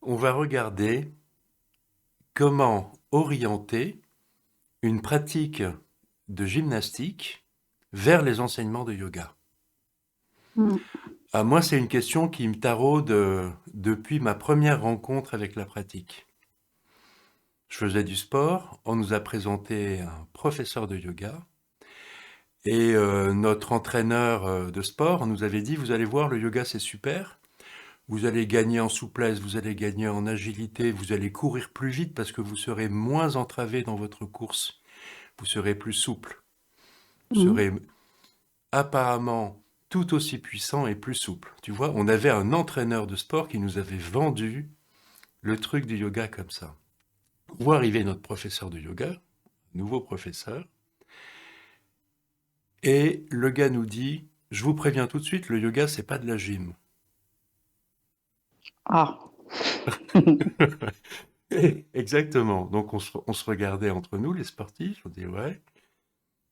On va regarder comment orienter une pratique de gymnastique vers les enseignements de yoga. Mm. Ah, moi, c'est une question qui me taraude depuis ma première rencontre avec la pratique. Je faisais du sport, on nous a présenté un professeur de yoga et notre entraîneur de sport nous avait dit, vous allez voir, le yoga c'est super, vous allez gagner en souplesse, vous allez gagner en agilité, vous allez courir plus vite parce que vous serez moins entravé dans votre course, vous serez plus souple, vous Mm. serez apparemment tout aussi puissant et plus souple. Tu vois, on avait un entraîneur de sport qui nous avait vendu le truc du yoga comme ça. Voit arriver notre professeur de yoga, nouveau professeur, et le gars nous dit, je vous préviens tout de suite, le yoga c'est pas de la gym. Ah. Exactement. Donc on se regardait entre nous, les sportifs, on dit ouais.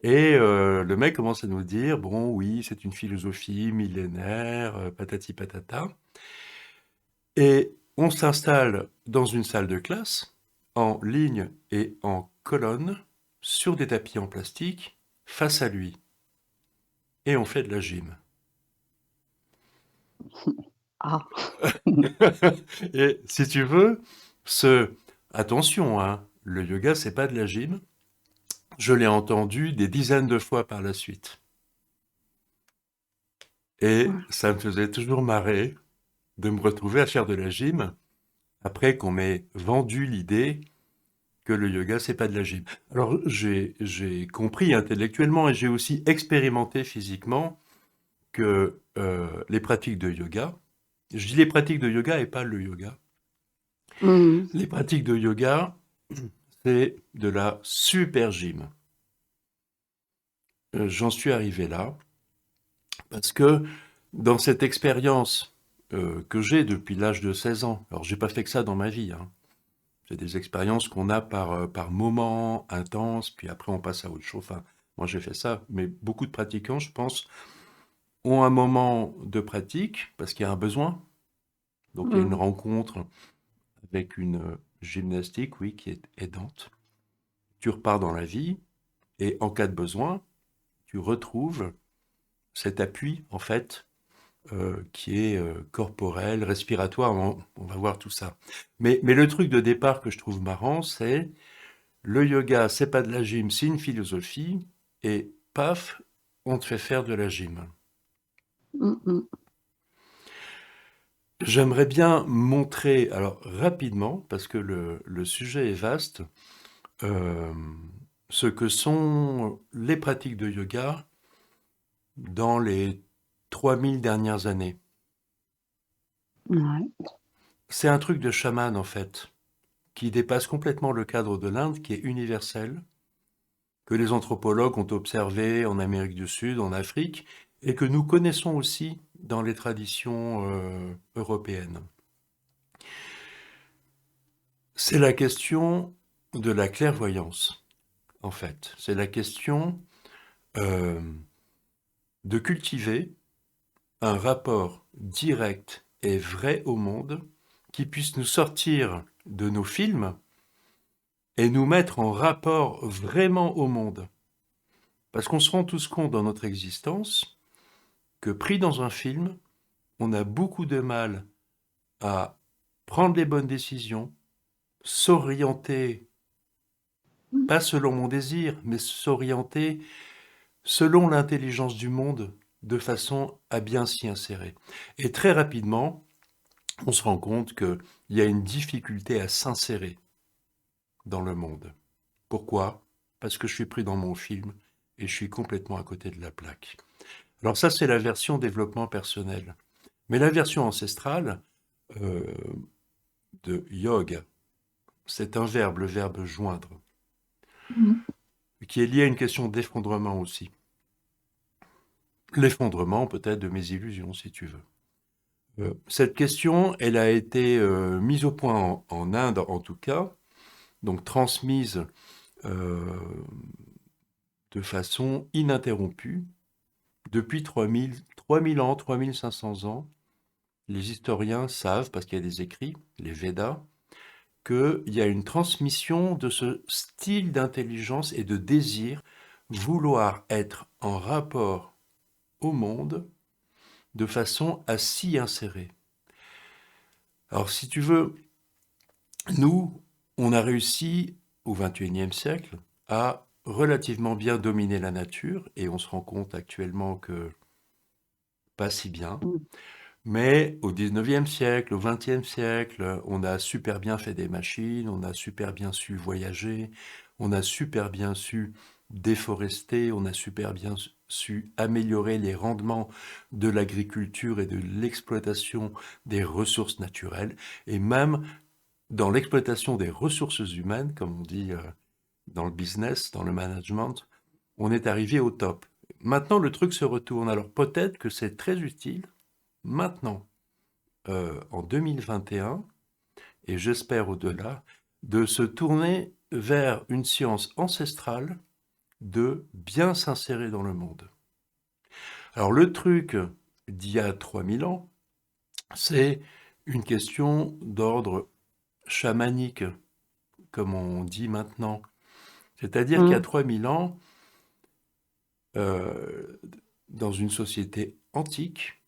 Et le mec commence à nous dire, bon oui, c'est une philosophie millénaire, patati patata. Et on s'installe dans une salle de classe, en ligne et en colonne, sur des tapis en plastique, face à lui. Et on fait de la gym. Ah. Et si tu veux, ce... Attention, hein, le yoga, c'est pas de la gym. Je l'ai entendu des dizaines de fois par la suite. Et Ouais. ça me faisait toujours marrer de me retrouver à faire de la gym après qu'on m'ait vendu l'idée que le yoga, c'est pas de la gym. Alors, j'ai compris intellectuellement et j'ai aussi expérimenté physiquement que les pratiques de yoga, je dis les pratiques de yoga et pas le yoga, Mm. les pratiques de yoga, c'est de la super gym. J'en suis arrivé là parce que dans cette expérience que j'ai depuis l'âge de 16 ans, alors j'ai pas fait que ça dans ma vie, hein. C'est des expériences qu'on a par moments intenses, puis après on passe à autre chose. Enfin, moi j'ai fait ça, mais beaucoup de pratiquants, je pense, ont un moment de pratique parce qu'il y a un besoin. Donc il y a une Mm. rencontre avec une gymnastique, oui, qui est aidante. Tu repars dans la vie et en cas de besoin, tu retrouves cet appui, en fait, qui est corporel, respiratoire. On va voir tout ça. Mais le truc de départ que je trouve marrant, c'est le yoga, c'est pas de la gym, c'est une philosophie. Et paf, on te fait faire de la gym. Mm. Mm. J'aimerais bien montrer, alors rapidement, parce que le sujet est vaste, euh, ce que sont les pratiques de yoga dans les 3000 dernières années. Ouais. C'est un truc de chaman en fait, qui dépasse complètement le cadre de l'Inde, qui est universel, que les anthropologues ont observé en Amérique du Sud, en Afrique, et que nous connaissons aussi dans les traditions européennes. C'est la question de la clairvoyance, en fait. C'est la question euh, de cultiver un rapport direct et vrai au monde qui puisse nous sortir de nos films et nous mettre en rapport vraiment au monde. Parce qu'on se rend tous compte dans notre existence que pris dans un film, on a beaucoup de mal à prendre les bonnes décisions, s'orienter, Mm. pas selon mon désir, mais s'orienter selon l'intelligence du monde de façon à bien s'y insérer. Et très rapidement, on se rend compte qu'il y a une difficulté à s'insérer dans le monde. Pourquoi? Parce que je suis pris dans mon film et je suis complètement à côté de la plaque. Alors ça, c'est la version développement personnel. Mais la version ancestrale euh, de yoga, c'est un verbe, le verbe joindre, Mm. qui est lié à une question d'effondrement aussi. L'effondrement peut-être de mes illusions, si tu veux. Cette question, elle a été mise au point en Inde en tout cas, donc transmise euh, de façon ininterrompue depuis 3000 ans, 3500 ans. les historiens savent, parce qu'il y a des écrits, les Védas, qu'il y a une transmission de ce style d'intelligence et de désir, vouloir être en rapport au monde de façon à s'y insérer. Alors, si tu veux, nous, on a réussi au XXIe siècle à relativement bien dominer la nature, et on se rend compte actuellement que pas si bien. Mmh. Mais au XIXe siècle, au XXe siècle, on a super bien fait des machines, on a super bien su voyager, on a super bien su déforester, on a super bien su améliorer les rendements de l'agriculture et de l'exploitation des ressources naturelles, et même dans l'exploitation des ressources humaines, comme on dit dans le business, dans le management, on est arrivé au top. Maintenant, le truc se retourne. Alors peut-être que c'est très utile maintenant, en 2021, et j'espère au-delà, de se tourner vers une science ancestrale, de bien s'insérer dans le monde. Alors le truc d'il y a 3000 ans, c'est une question d'ordre chamanique, comme on dit maintenant. C'est-à-dire qu'il y a Mmh. 3000 ans, euh, dans une société antique,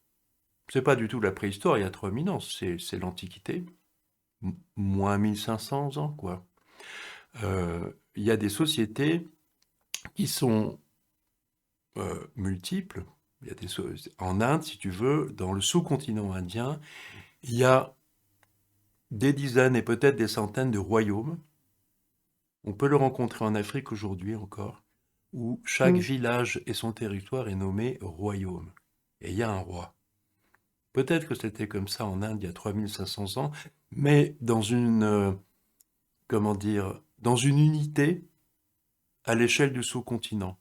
c'est pas du tout la préhistoire il y a 3000 ans, c'est l'Antiquité, moins 1500 ans, quoi. Il y a des sociétés qui sont multiples. Il y a en Inde, si tu veux, dans le sous-continent indien, il y a des dizaines et peut-être des centaines de royaumes. On peut le rencontrer en Afrique aujourd'hui encore, où chaque Mmh. village et son territoire est nommé royaume. Et il y a un roi. Peut-être que c'était comme ça en Inde il y a 3500 ans, mais dans une, comment dire, dans une unité à l'échelle du sous-continent.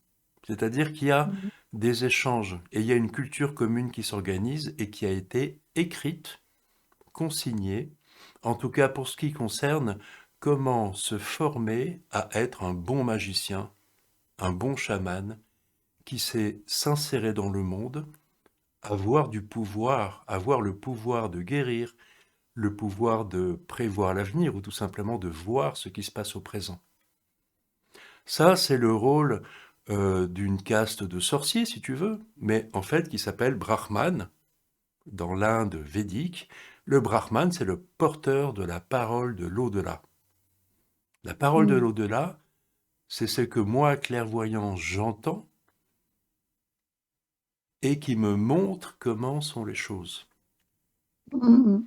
C'est-à-dire qu'il y a Mmh. des échanges et il y a une culture commune qui s'organise et qui a été écrite, consignée, en tout cas pour ce qui concerne comment se former à être un bon magicien, un bon chaman qui sait s'insérer dans le monde, avoir du pouvoir, avoir le pouvoir de guérir, le pouvoir de prévoir l'avenir ou tout simplement de voir ce qui se passe au présent. Ça, c'est le rôle d'une caste de sorciers, si tu veux, mais en fait qui s'appelle Brahman dans l'Inde védique. Le Brahman, c'est le porteur de la parole de l'au-delà. La parole de Mmh. l'au-delà, c'est ce que moi, clairvoyant, j'entends et qui me montre comment sont les choses. Mmh.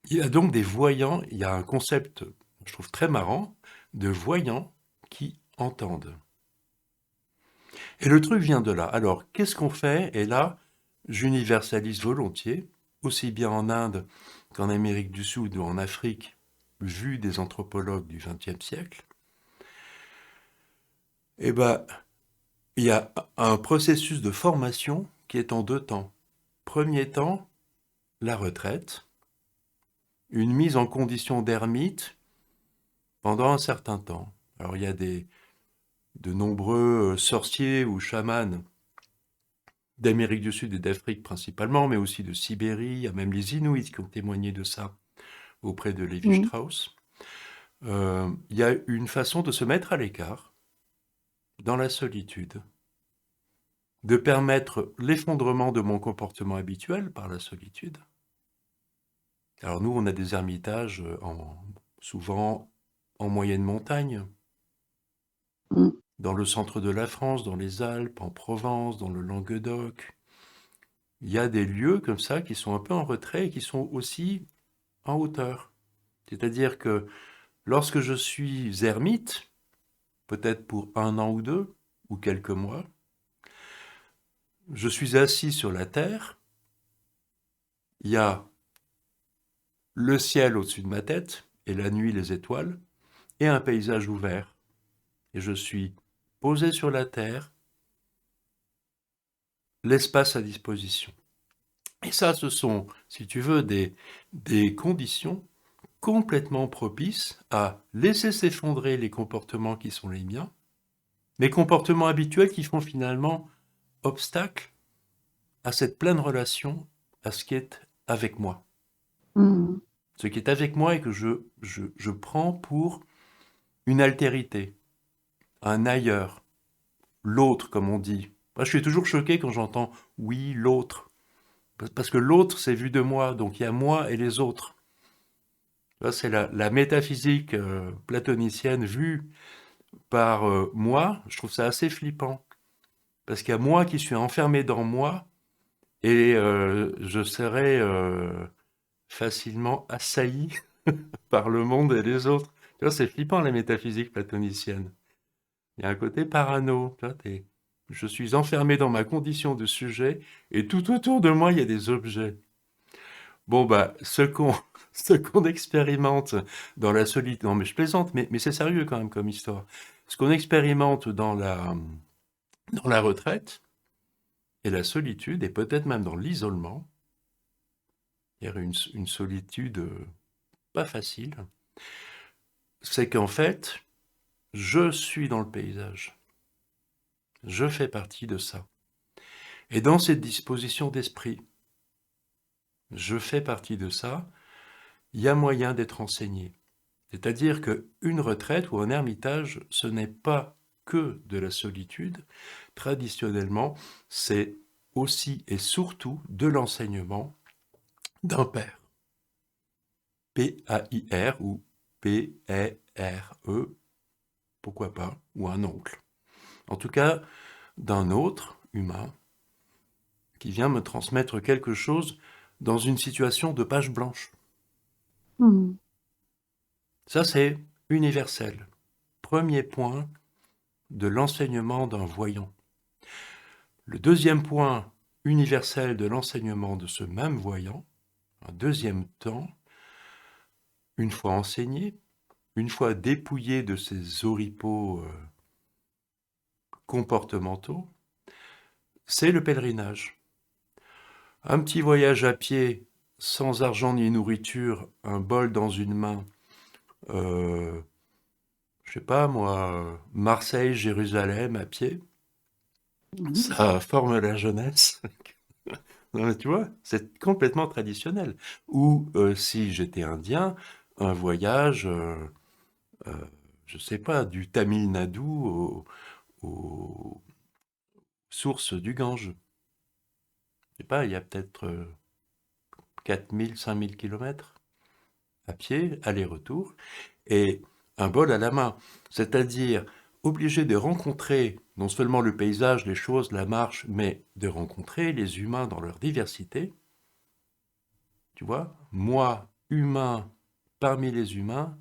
Il y a donc des voyants, il y a un concept, je trouve très marrant, de voyants qui entendent. Et le truc vient de là. Alors, qu'est-ce qu'on fait? Et là, j'universalise volontiers, aussi bien en Inde qu'en Amérique du Sud ou en Afrique, vu des anthropologues du XXe siècle. Eh bien, il y a un processus de formation qui est en deux temps. Premier temps, la retraite, une mise en condition d'ermite pendant un certain temps. Alors, il y a de nombreux sorciers ou chamans d'Amérique du Sud et d'Afrique principalement, mais aussi de Sibérie. Il y a même les Inuits qui ont témoigné de ça auprès de Mmh. Lévi-Strauss. Il y a une façon de se mettre à l'écart, dans la solitude, de permettre l'effondrement de mon comportement habituel par la solitude. Alors nous, on a des ermitages souvent en moyenne montagne, Mmh. dans le centre de la France, dans les Alpes, en Provence, dans le Languedoc. Il y a des lieux comme ça qui sont un peu en retrait et qui sont aussi en hauteur. C'est-à-dire que lorsque je suis ermite, peut-être pour un an ou deux, ou quelques mois, je suis assis sur la terre, il y a le ciel au-dessus de ma tête, et la nuit les étoiles, et un paysage ouvert. Et je suis posé sur la terre, l'espace à disposition. Et ça, ce sont, si tu veux, des conditions complètement propices à laisser s'effondrer les comportements qui sont les miens, les comportements habituels qui font finalement obstacle à cette pleine relation, à ce qui est avec moi. mm, Ce qui est avec moi et que je prends pour une altérité, un ailleurs, l'autre, comme on dit. Moi, je suis toujours choqué quand j'entends oui, l'autre. Parce que l'autre, c'est vu de moi, donc il y a moi et les autres. Ça, c'est la métaphysique platonicienne vue par moi. Je trouve ça assez flippant. Parce qu'il y a moi qui suis enfermé dans moi et je serais facilement assailli par le monde et les autres. Tu vois, c'est flippant la métaphysique platonicienne. Il y a un côté parano. Tu vois, je suis enfermé dans ma condition de sujet et tout autour de moi, il y a des objets. Bon, bah, ce qu'on expérimente dans la solitude, non mais je plaisante, mais c'est sérieux quand même comme histoire. Ce qu'on expérimente dans la retraite et la solitude, et peut-être même dans l'isolement, il y a une solitude pas facile, c'est qu'en fait, je suis dans le paysage. Je fais partie de ça. Et dans cette disposition d'esprit, je fais partie de ça, il y a moyen d'être enseigné. C'est-à-dire qu'une retraite ou un ermitage, ce n'est pas que de la solitude. Traditionnellement, c'est aussi et surtout de l'enseignement d'un père. P-A-I-R ou P-E-R-E, pourquoi pas, ou un oncle. En tout cas, d'un autre humain qui vient me transmettre quelque chose dans une situation de page blanche. mm, Ça, c'est universel. Premier point de l'enseignement d'un voyant. Le deuxième point universel de l'enseignement de ce même voyant, un deuxième temps, une fois enseigné, une fois dépouillé de ses oripeaux comportementaux, c'est le pèlerinage. Un petit voyage à pied, sans argent ni nourriture, un bol dans une main, euh, je sais pas moi, Marseille, Jérusalem à pied, mm, ça forme la jeunesse. Non, mais tu vois, c'est complètement traditionnel. Ou si j'étais indien, un voyage, euh, je sais pas, du Tamil Nadu aux sources du Gange. Je sais pas, il y a peut-être 4000, 5000 kilomètres à pied, aller-retour, et un bol à la main. C'est-à-dire obligé de rencontrer non seulement le paysage, les choses, la marche, mais de rencontrer les humains dans leur diversité. Tu vois, moi, humain, parmi les humains,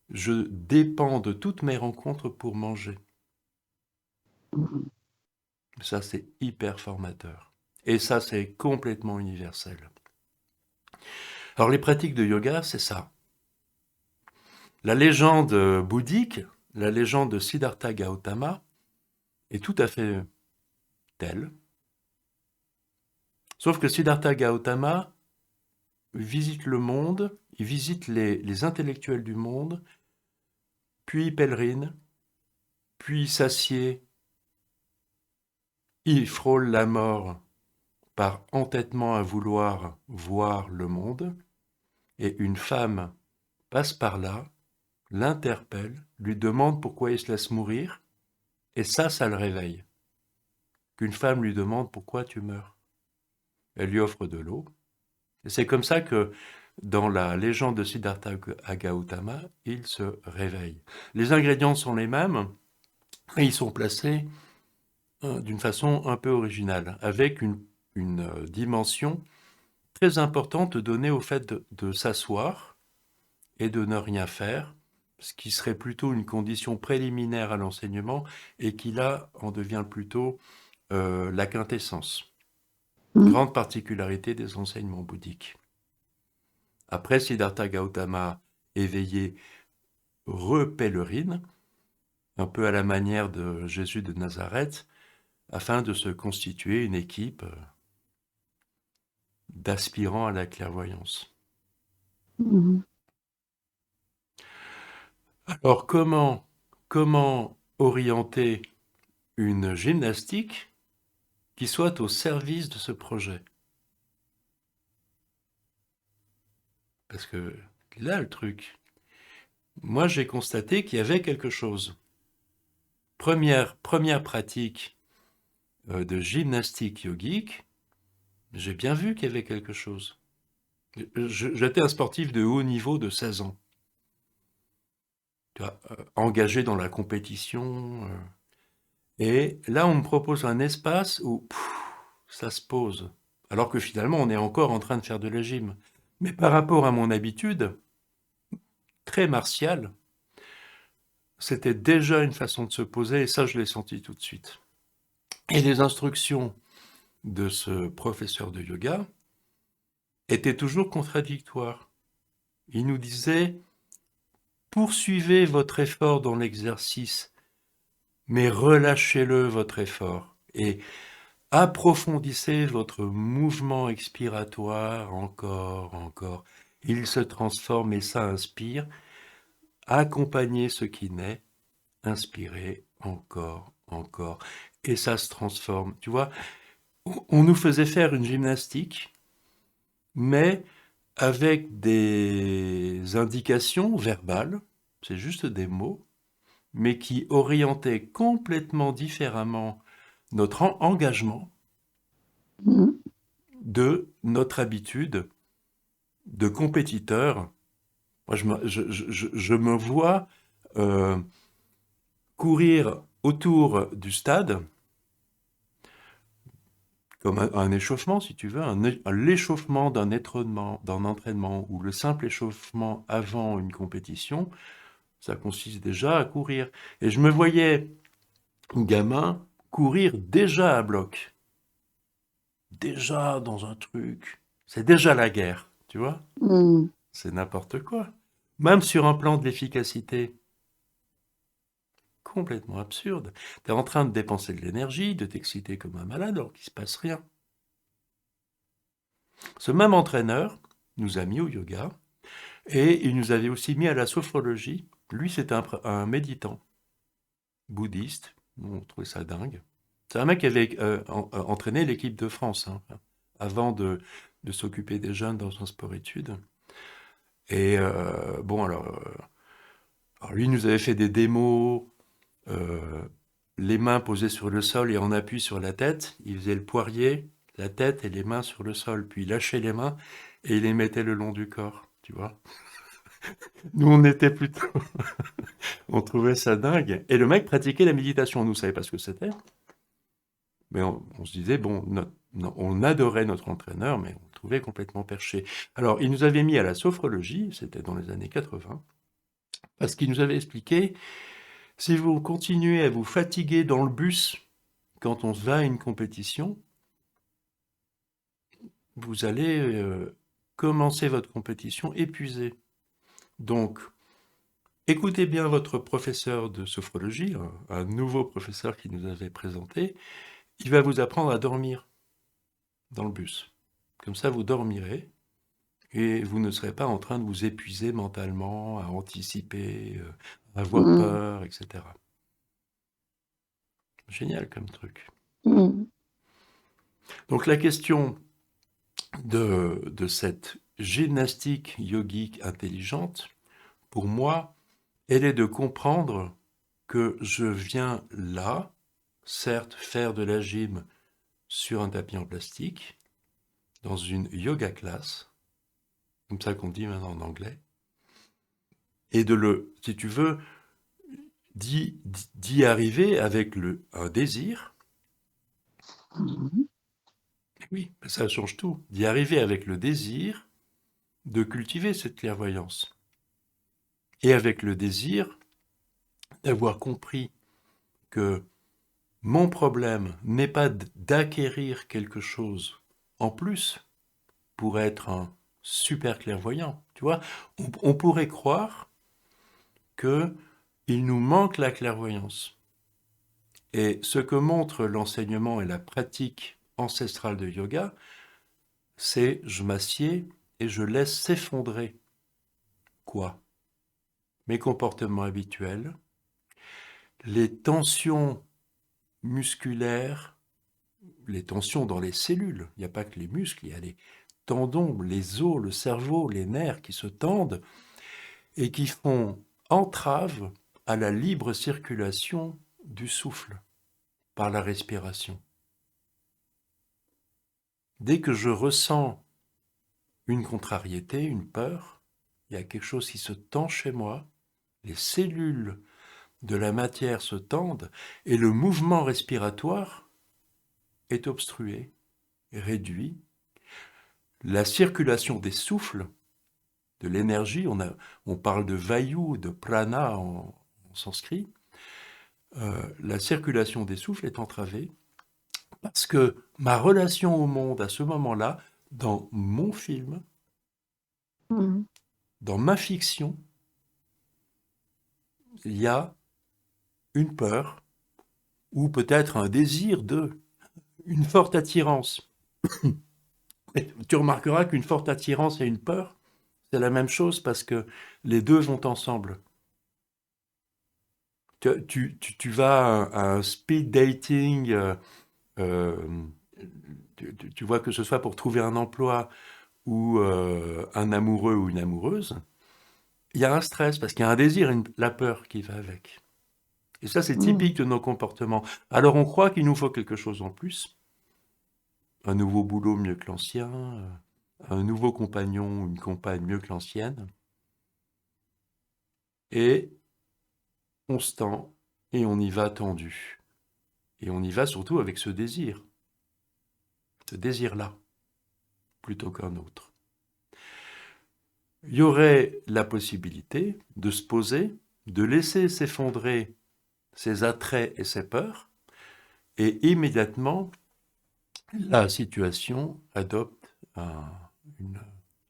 je dépends de toutes mes rencontres pour manger. mm, Ça, c'est hyper formateur. Et ça, c'est complètement universel. Alors, les pratiques de yoga, c'est ça. La légende bouddhique, la légende de Siddhartha Gautama, est tout à fait telle. Sauf que Siddhartha Gautama visite le monde, il visite les intellectuels du monde, puis il pèlerine, puis il s'assied, il frôle la mort par entêtement à vouloir voir le monde, et une femme passe par là, l'interpelle, lui demande pourquoi il se laisse mourir, et ça le réveille. Qu'une femme lui demande pourquoi tu meurs. Elle lui offre de l'eau. Et c'est comme ça que, dans la légende de Siddhartha Gautama, il se réveille. Les ingrédients sont les mêmes, mais ils sont placés d'une façon un peu originale, avec une dimension très importante donnée au fait de s'asseoir et de ne rien faire, ce qui serait plutôt une condition préliminaire à l'enseignement et qui là en devient plutôt la quintessence. mm, Grande particularité des enseignements bouddhiques. Après, Siddhartha Gautama, éveillé, repèlerine, un peu à la manière de Jésus de Nazareth, afin de se constituer une équipe d'aspirants à la clairvoyance. mm. Alors comment orienter une gymnastique qui soit au service de ce projet? Parce que là, le truc, moi, j'ai constaté qu'il y avait quelque chose. Première pratique de gymnastique yogique, j'ai bien vu qu'il y avait quelque chose. J'étais un sportif de haut niveau de 16 ans. Tu vois, engagé dans la compétition. Et là, on me propose un espace où ça se pose. Alors que finalement, on est encore en train de faire de la gym. Mais par rapport à mon habitude, très martiale, c'était déjà une façon de se poser, et ça, je l'ai senti tout de suite. Et les instructions de ce professeur de yoga étaient toujours contradictoires. Il nous disait, poursuivez votre effort dans l'exercice, mais relâchez-le, votre effort. Et approfondissez votre mouvement expiratoire encore, encore. Il se transforme et ça inspire. Accompagnez ce qui naît. Inspirez encore, encore. Et ça se transforme. Tu vois, on nous faisait faire une gymnastique, mais avec des indications verbales, c'est juste des mots, mais qui orientaient complètement différemment notre engagement Mhm. de notre habitude de compétiteur. Moi, je me vois euh, courir autour du stade, comme un échauffement, si tu veux, l'échauffement d'un entraînement, ou le simple échauffement avant une compétition, ça consiste déjà à courir. Et je me voyais, gamin, courir déjà à bloc, déjà dans un truc. C'est déjà la guerre, tu vois? Mhm. C'est n'importe quoi. Même sur un plan de l'efficacité, complètement absurde. Tu es en train de dépenser de l'énergie, de t'exciter comme un malade alors qu'il ne se passe rien. Ce même entraîneur nous a mis au yoga et il nous avait aussi mis à la sophrologie. Lui, c'était un méditant bouddhiste. On trouvait ça dingue. C'est un mec qui avait entraîné l'équipe de France, hein, avant de s'occuper des jeunes dans un sport-études. Et bon, alors lui nous avait fait des démos, euh, les mains posées sur le sol et en appui sur la tête. Il faisait le poirier, la tête et les mains sur le sol. Puis il lâchait les mains et il les mettait le long du corps, tu vois. Nous, on était plutôt... on trouvait ça dingue. Et le mec pratiquait la méditation. On ne savait pas ce que c'était. Mais on se disait, bon, on adorait notre entraîneur, mais on le trouvait complètement perché. Alors, il nous avait mis à la sophrologie, c'était dans les années 80, parce qu'il nous avait expliqué, si vous continuez à vous fatiguer dans le bus quand on va à une compétition, vous allez commencer votre compétition épuisé. Donc, écoutez bien votre professeur de sophrologie, un nouveau professeur qui nous avait présenté, il va vous apprendre à dormir dans le bus. Comme ça, vous dormirez et vous ne serez pas en train de vous épuiser mentalement, à anticiper, à avoir Mhm. peur, etc. Génial comme truc. Mhm. Donc la question de cette gymnastique yogique intelligente, pour moi, elle est de comprendre que je viens là, certes, faire de la gym sur un tapis en plastique, dans une yoga class, comme ça qu'on dit maintenant en anglais, et si tu veux, d'y arriver avec un désir. Mhm. Oui, ça change tout. D'y arriver avec le désir de cultiver cette clairvoyance. Et avec le désir d'avoir compris que mon problème n'est pas d'acquérir quelque chose en plus pour être un super clairvoyant. Tu vois, on pourrait croire que il nous manque la clairvoyance. Et ce que montre l'enseignement et la pratique ancestrale de yoga, c'est je m'assieds et je laisse s'effondrer quoi? Mes comportements habituels, les tensions musculaires, les tensions dans les cellules. Il n'y a pas que les muscles, il y a tendons, les os, le cerveau, les nerfs qui se tendent et qui font entrave à la libre circulation du souffle par la respiration. Dès que je ressens une contrariété, une peur, il y a quelque chose qui se tend chez moi, les cellules de la matière se tendent et le mouvement respiratoire est obstrué, réduit. La circulation des souffles, de l'énergie, on parle de vayu, de prana en sanskrit, la circulation des souffles est entravée parce que ma relation au monde à ce moment-là, dans mon film, Mhm. dans ma fiction, il y a une peur ou peut-être un désir une forte attirance. Et tu remarqueras qu'une forte attirance et une peur, c'est la même chose parce que les deux vont ensemble. Tu vas à un speed dating, euh, tu vois que ce soit pour trouver un emploi ou un amoureux ou une amoureuse, il y a un stress parce qu'il y a un désir, la peur qui va avec. Et ça, c'est typique Mhm. de nos comportements. Alors on croit qu'il nous faut quelque chose en plus, un nouveau boulot mieux que l'ancien, un nouveau compagnon ou une compagne mieux que l'ancienne, et on se tend et on y va tendu. Et on y va surtout avec ce désir-là, plutôt qu'un autre. Il y aurait la possibilité de se poser, de laisser s'effondrer ses attraits et ses peurs, et immédiatement, la situation adopte une-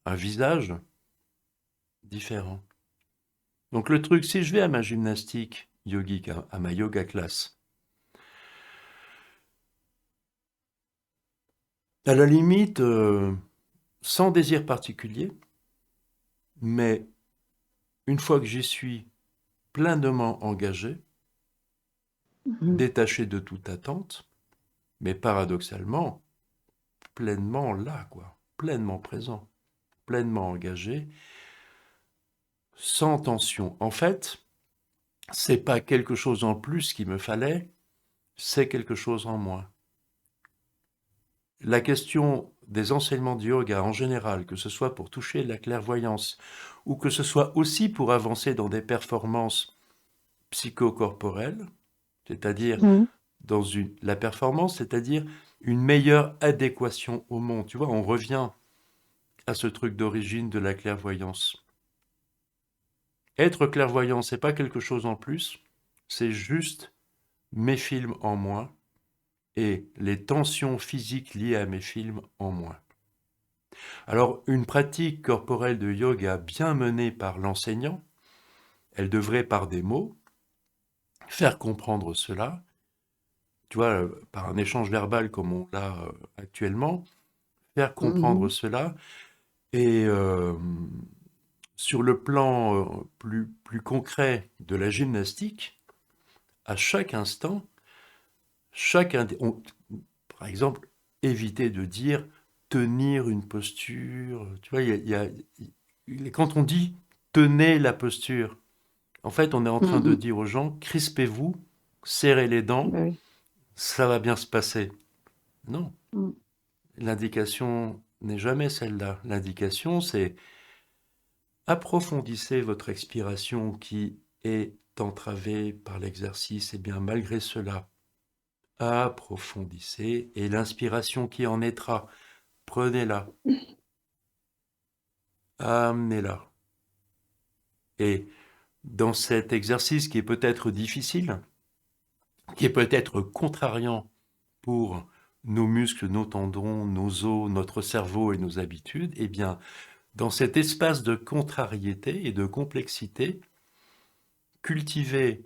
un visage différent. Donc le truc, si je vais à ma gymnastique yogique, à ma yoga class, à la limite, sans désir particulier, mais une fois que j'y suis pleinement engagé, Mhm. détaché de toute attente, mais paradoxalement, pleinement là, quoi, pleinement présent, pleinement engagé, sans tension. En fait, c'est pas quelque chose en plus qu'il me fallait, c'est quelque chose en moins. La question des enseignements du yoga en général, que ce soit pour toucher la clairvoyance ou que ce soit aussi pour avancer dans des performances psychocorporelles, c'est-à-dire Mhm. la performance, c'est-à-dire une meilleure adéquation au monde. Tu vois, on revient à ce truc d'origine de la clairvoyance. Être clairvoyant, c'est pas quelque chose en plus, c'est juste mes films en moins et les tensions physiques liées à mes films en moins. Alors, une pratique corporelle de yoga bien menée par l'enseignant, elle devrait, par des mots, faire comprendre cela, tu vois, par un échange verbal comme on l'a actuellement, faire comprendre Mhm. cela et sur le plan plus concret de la gymnastique, à chaque instant, par exemple, éviter de dire tenir une posture. Tu vois, quand on dit tenez la posture, en fait, on est en train de Mhm. dire aux gens crispez-vous, serrez les dents, Bah oui. ça va bien se passer. Non, Mhm. l'indication n'est jamais celle-là. L'indication, c'est approfondissez votre expiration qui est entravée par l'exercice, et bien malgré cela, approfondissez, et l'inspiration qui en naîtra, prenez-la, amenez-la. Et dans cet exercice qui est peut-être difficile, qui est peut-être contrariant pour nos muscles, nos tendons, nos os, notre cerveau et nos habitudes, eh bien, dans cet espace de contrariété et de complexité, cultivez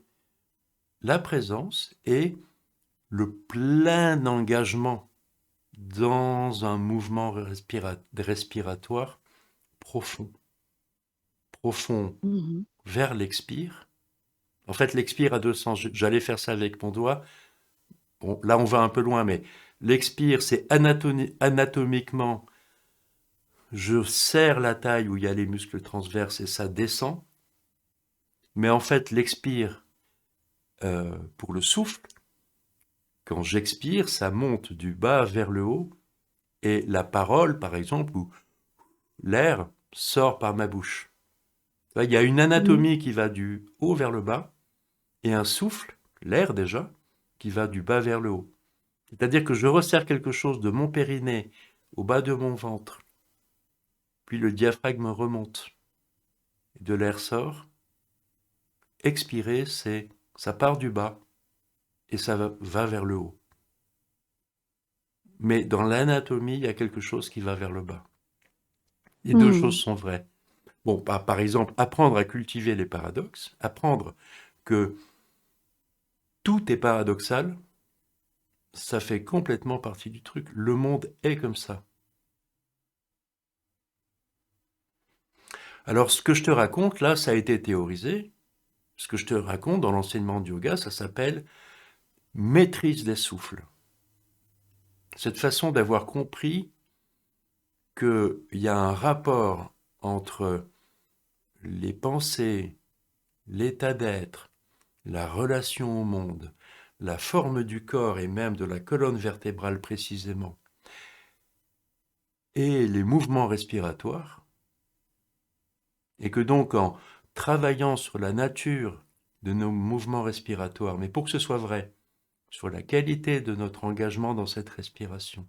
la présence et le plein engagement dans un mouvement respiratoire profond, profond Mhm. vers l'expire. En fait, l'expire a deux sens. J'allais faire ça avec mon doigt. Bon, là, on va un peu loin, mais l'expire, c'est anatomiquement je serre la taille où il y a les muscles transverses et ça descend. Mais en fait, l'expire pour le souffle, quand j'expire, ça monte du bas vers le haut. Et la parole, par exemple, ou l'air, sort par ma bouche. Il y a une anatomie qui va du haut vers le bas et un souffle, l'air déjà, qui va du bas vers le haut. C'est-à-dire que je resserre quelque chose de mon périnée au bas de mon ventre, puis le diaphragme remonte, de l'air sort. Expirer, ça part du bas et ça va vers le haut. Mais dans l'anatomie, il y a quelque chose qui va vers le bas. Les deux choses sont vraies. Bon, par exemple, apprendre à cultiver les paradoxes, apprendre que tout est paradoxal, ça fait complètement partie du truc. Le monde est comme ça. Alors, ce que je te raconte, là, ça a été théorisé. Ce que je te raconte dans l'enseignement du yoga, ça s'appelle maîtrise des souffles. Cette façon d'avoir compris qu'il y a un rapport entre les pensées, l'état d'être, la relation au monde, la forme du corps et même de la colonne vertébrale précisément, et les mouvements respiratoires, et que donc en travaillant sur la nature de nos mouvements respiratoires, mais pour que ce soit vrai, sur la qualité de notre engagement dans cette respiration,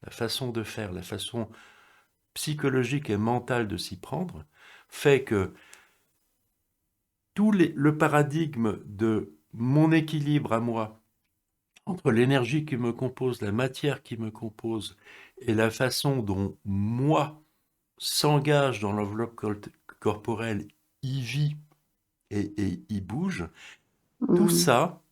la façon de faire, la façon psychologique et mentale de s'y prendre, fait que le paradigme de mon équilibre à moi, entre l'énergie qui me compose, la matière qui me compose, et la façon dont moi s'engage dans l'enveloppe corporelle, y vit et y bouge, tout ça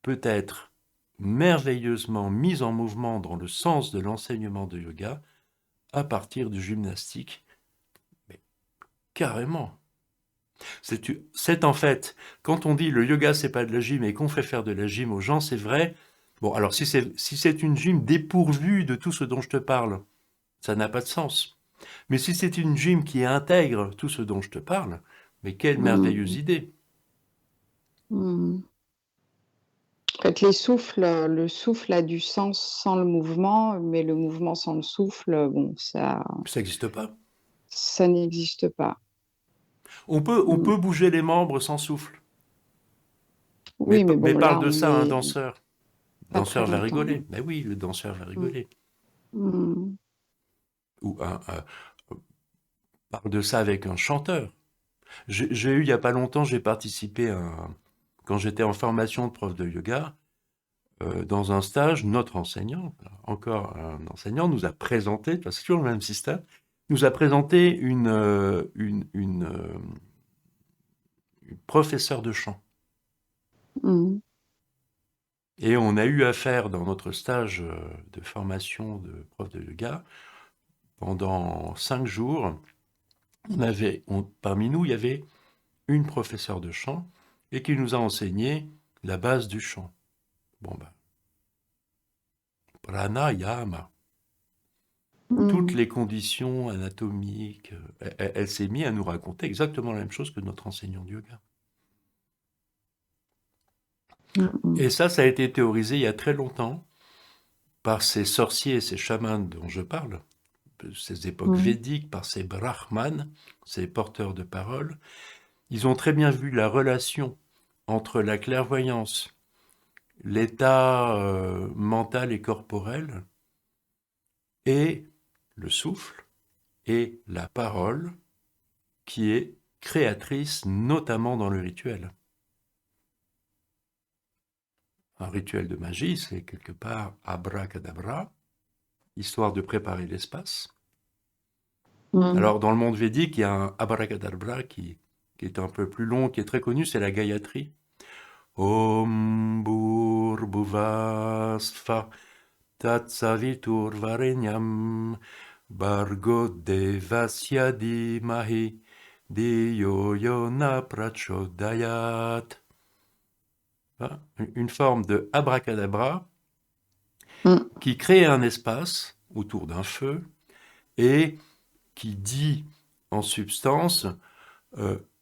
peut être merveilleusement mis en mouvement dans le sens de l'enseignement de yoga à partir du gymnastique. Mais carrément. C'est en fait, quand on dit le yoga c'est pas de la gym et qu'on fait faire de la gym aux gens, c'est vrai. Bon, alors si c'est une gym dépourvue de tout ce dont je te parle, ça n'a pas de sens. Mais si c'est une gym qui intègre tout ce dont je te parle, mais quelle merveilleuse idée. En fait, le souffle a du sens sans le mouvement, mais le mouvement sans le souffle, bon, Ça n'existe pas. ça n'existe pas. On peut bouger les membres sans souffle. Oui, mais Mais bon, parle là, de on ça à un est danseur. Le pas très danseur va longtemps. rigoler. Mais oui, le danseur va rigoler. Mmh. Ou parle de ça avec un chanteur. J'ai eu il n'y a pas longtemps, j'ai participé quand j'étais en formation de prof de yoga, dans un stage, notre enseignant, encore un enseignant, nous a présenté, c'est toujours le même système, nous a présenté une professeure de chant. Mmh. Et on a eu affaire dans notre stage de formation de prof de yoga, pendant 5 jours, parmi nous, il y avait une professeure de chant et qui nous a enseigné la base du chant. Bon ben, pranayama, toutes les conditions anatomiques, elle s'est mise à nous raconter exactement la même chose que notre enseignant de yoga. Et ça a été théorisé il y a très longtemps par ces sorciers, ces chamans dont je parle, ces époques védiques, par ces brahmanes, ces porteurs de parole. Ils ont très bien vu la relation entre la clairvoyance, l'état mental et corporel, et le souffle, et la parole, qui est créatrice, notamment dans le rituel. Un rituel de magie, c'est quelque part abracadabra, histoire de préparer l'espace. Alors, dans le monde védique, il y a un abracadabra qui est un peu plus long, qui est très connu, c'est la Gayatri. Om Bhur-Bhuvasva Tatsavitur-Varenyam Bargo Devasya Dhimahi Dhiyo Yona Prachodayat. Une forme de abracadabra qui crée un espace autour d'un feu et qui dit en substance,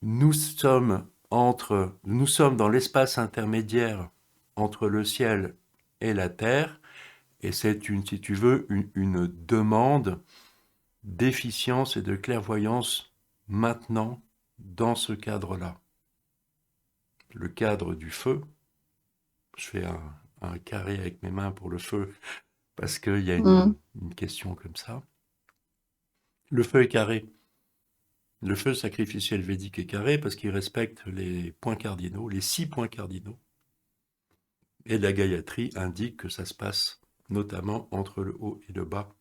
nous sommes dans l'espace intermédiaire entre le ciel et la terre, et c'est si tu veux, une demande d'efficience et de clairvoyance maintenant dans ce cadre-là. Le cadre du feu, je fais un carré avec mes mains pour le feu, parce qu'il y a une question comme ça. Le feu est carré. Le feu sacrificiel védique est carré parce qu'il respecte les points cardinaux, les 6 points cardinaux. Et la Gayatri indique que ça se passe notamment entre le haut et le bas,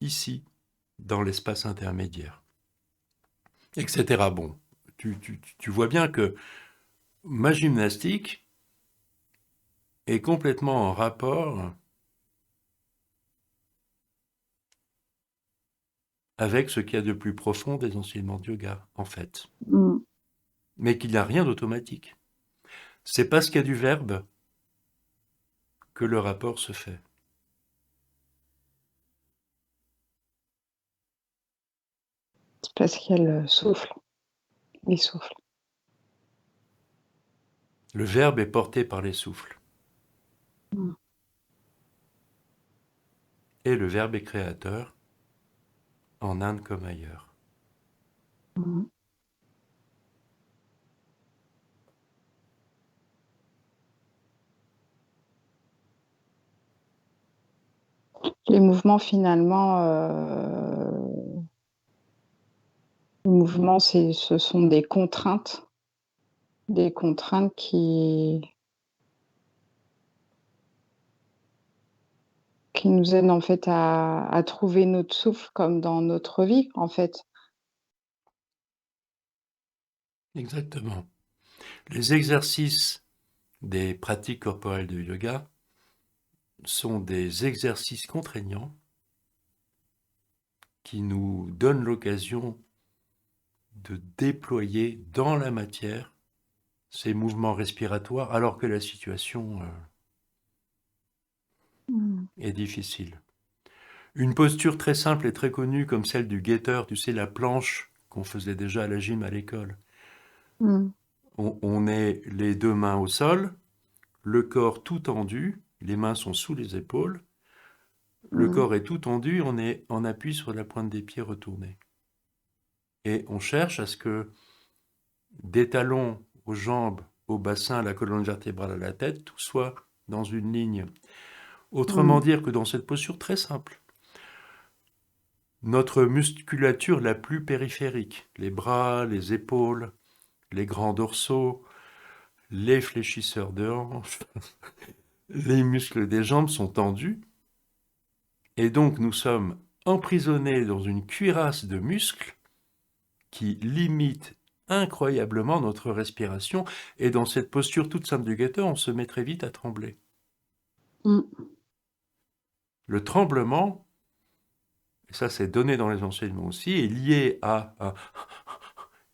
ici, dans l'espace intermédiaire, etc. Bon, tu vois bien que ma gymnastique est complètement en rapport avec ce qu'il y a de plus profond des enseignements de yoga, en fait. Mais qu'il n'y a rien d'automatique. C'est parce qu'il y a du verbe que le rapport se fait. C'est parce qu'il y a le souffle, les souffles. Le verbe est porté par les souffles. Et le verbe est créateur, en Inde comme ailleurs. Les mouvements, finalement, ce sont des contraintes qui nous aident en fait à trouver notre souffle comme dans notre vie, en fait. Exactement. Les exercices des pratiques corporelles de yoga sont des exercices contraignants qui nous donnent l'occasion de déployer dans la matière ces mouvements respiratoires alors que la situation est difficile. Une posture très simple et très connue comme celle du guetteur, tu sais, la planche qu'on faisait déjà à la gym à l'école. On est les 2 mains au sol, le corps tout tendu, les mains sont sous les épaules, le corps est tout tendu, on est en appui sur la pointe des pieds retournés. Et on cherche à ce que des talons aux jambes, au bassin, à la colonne vertébrale, à la tête, tout soit dans une ligne. Autrement dire que dans cette posture très simple, notre musculature la plus périphérique, les bras, les épaules, les grands dorsaux, les fléchisseurs de hanches, les muscles des jambes sont tendus, et donc nous sommes emprisonnés dans une cuirasse de muscles qui limite incroyablement notre respiration, et dans cette posture toute simple du guetteur, on se met très vite à trembler. Le tremblement, et ça c'est donné dans les enseignements aussi, est lié à un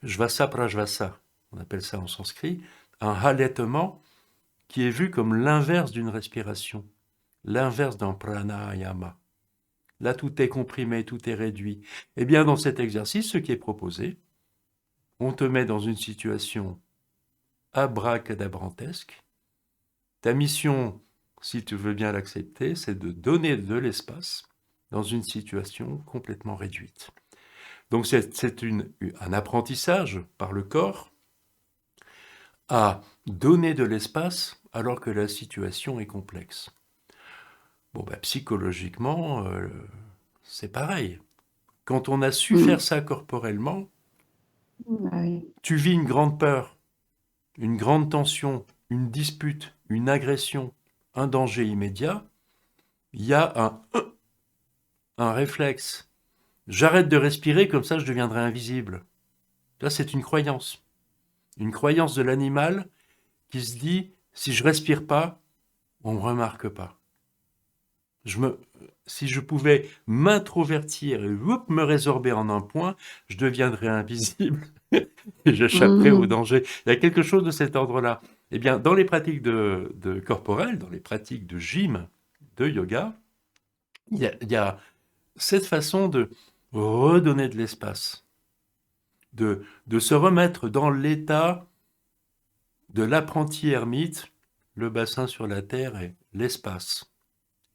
jvasa prajvasa, on appelle ça en sanskrit, un halètement qui est vu comme l'inverse d'une respiration, l'inverse d'un pranayama. Là, tout est comprimé, tout est réduit. Eh bien, dans cet exercice, ce qui est proposé, on te met dans une situation abracadabrantesque. Ta mission, si tu veux bien l'accepter, c'est de donner de l'espace dans une situation complètement réduite. Donc, c'est un apprentissage par le corps à donner de l'espace alors que la situation est complexe. Bon, psychologiquement, c'est pareil. Quand on a su faire ça corporellement, tu vis une grande peur, une grande tension, une dispute, une agression, un danger immédiat, il y a un réflexe. J'arrête de respirer, comme ça je deviendrai invisible. Là, c'est une croyance. Une croyance de l'animal qui se dit, si je respire pas, on ne me remarque pas. Si je pouvais m'introvertir et me résorber en un point, je deviendrais invisible et j'échapperais au danger. Il y a quelque chose de cet ordre-là. Eh bien, dans les pratiques de corporelles, dans les pratiques de gym, de yoga, il y a cette façon redonner de l'espace, de se remettre dans l'état de l'apprenti ermite, le bassin sur la terre et l'espace.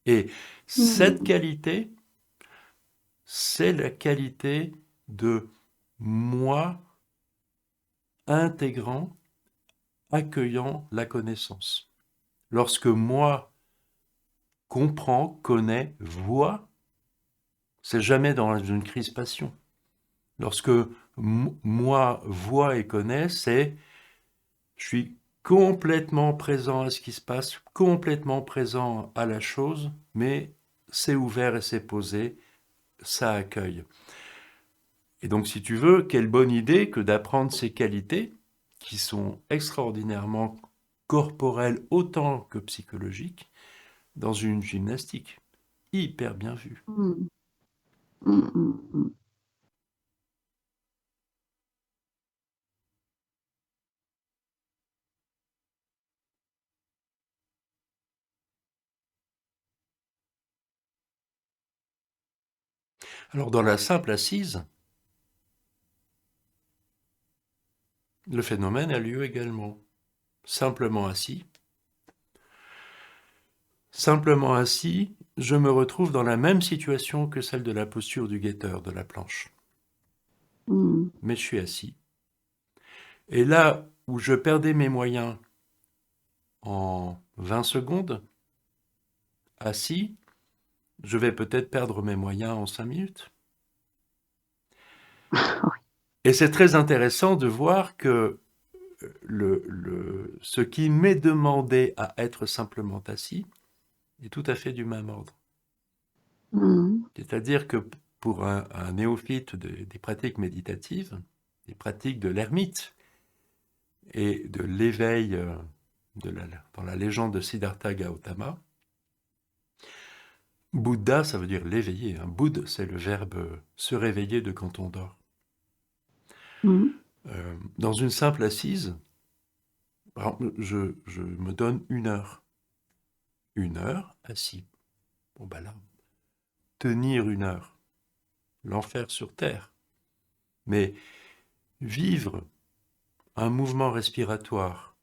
Et cette Mmh. qualité, c'est la qualité de moi intégrant, accueillant la connaissance. Lorsque moi comprends, connais, vois, c'est jamais dans une crispation. Lorsque moi vois et connais, c'est je suis complètement présent à ce qui se passe, complètement présent à la chose, mais c'est ouvert et c'est posé, ça accueille. Et donc, si tu veux, quelle bonne idée que d'apprendre ces qualités qui sont extraordinairement corporelles autant que psychologiques dans une gymnastique. Hyper bien vu. Mmh. Mmh, mmh, mmh. Alors, dans la simple assise, le phénomène a lieu également. Simplement assis, je me retrouve dans la même situation que celle de la posture du guetteur de la planche. Mmh. Mais je suis assis. Et là où je perdais mes moyens en 20 secondes, assis, je vais peut-être perdre mes moyens en 5 minutes. Et c'est très intéressant de voir que ce qui m'est demandé à être simplement assis est tout à fait du même ordre. Mmh. C'est-à-dire que pour un néophyte des pratiques méditatives, des pratiques de l'ermite et de l'éveil dans la légende de Siddhartha Gautama, Bouddha, ça veut dire l'éveiller. Hein. Bouddha, c'est le verbe se réveiller de quand on dort. Mmh. Dans une simple assise, par exemple, je me donne 1 heure. 1 heure assis. Bon, ben là, tenir 1 heure. L'enfer sur terre. Mais vivre un mouvement respiratoire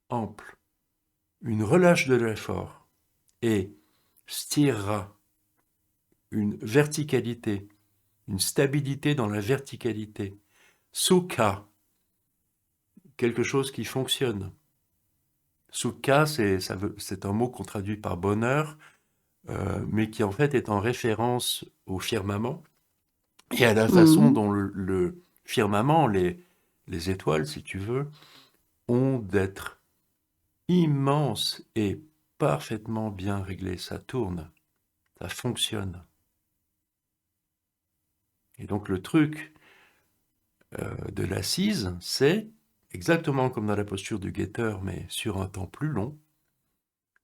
ample, une relâche de l'effort et stira, une verticalité, une stabilité dans la verticalité. Sukha, quelque chose qui fonctionne. Sukha, c'est un mot qu'on traduit par bonheur, mais qui en fait est en référence au firmament et à la façon Mmh. dont le firmament, les étoiles, si tu veux, ont d'être immenses et parfaitement bien réglées. Ça tourne, ça fonctionne. Et donc le truc de l'assise, c'est exactement comme dans la posture du guetteur, mais sur un temps plus long,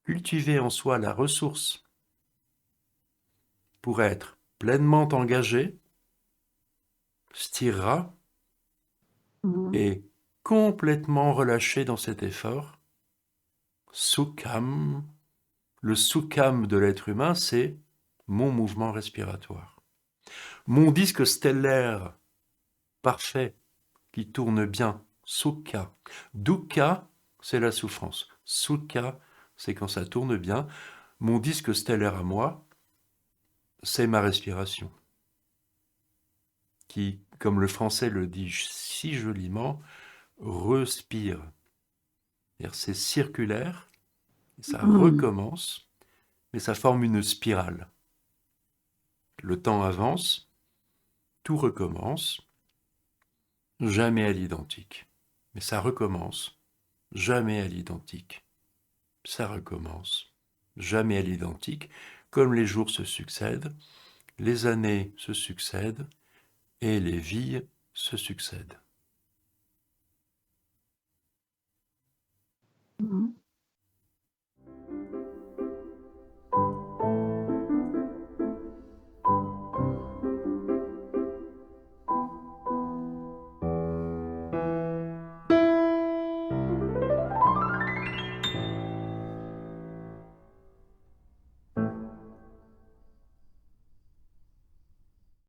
cultiver en soi la ressource pour être pleinement engagé, stira, Mmh. et complètement relâché dans cet effort. Sukham, le sukham de l'être humain, c'est mon mouvement respiratoire. Mon disque stellaire parfait qui tourne bien, sukha. Dukkha, c'est la souffrance. Sukha, c'est quand ça tourne bien. Mon disque stellaire à moi, c'est ma respiration, qui, comme le français le dit si joliment, respire. C'est circulaire, ça Mmh. recommence, mais ça forme une spirale. Le temps avance, tout recommence, jamais à l'identique. Mais ça recommence, jamais à l'identique. Ça recommence, jamais à l'identique, comme les jours se succèdent, les années se succèdent et les vies se succèdent. Mmh.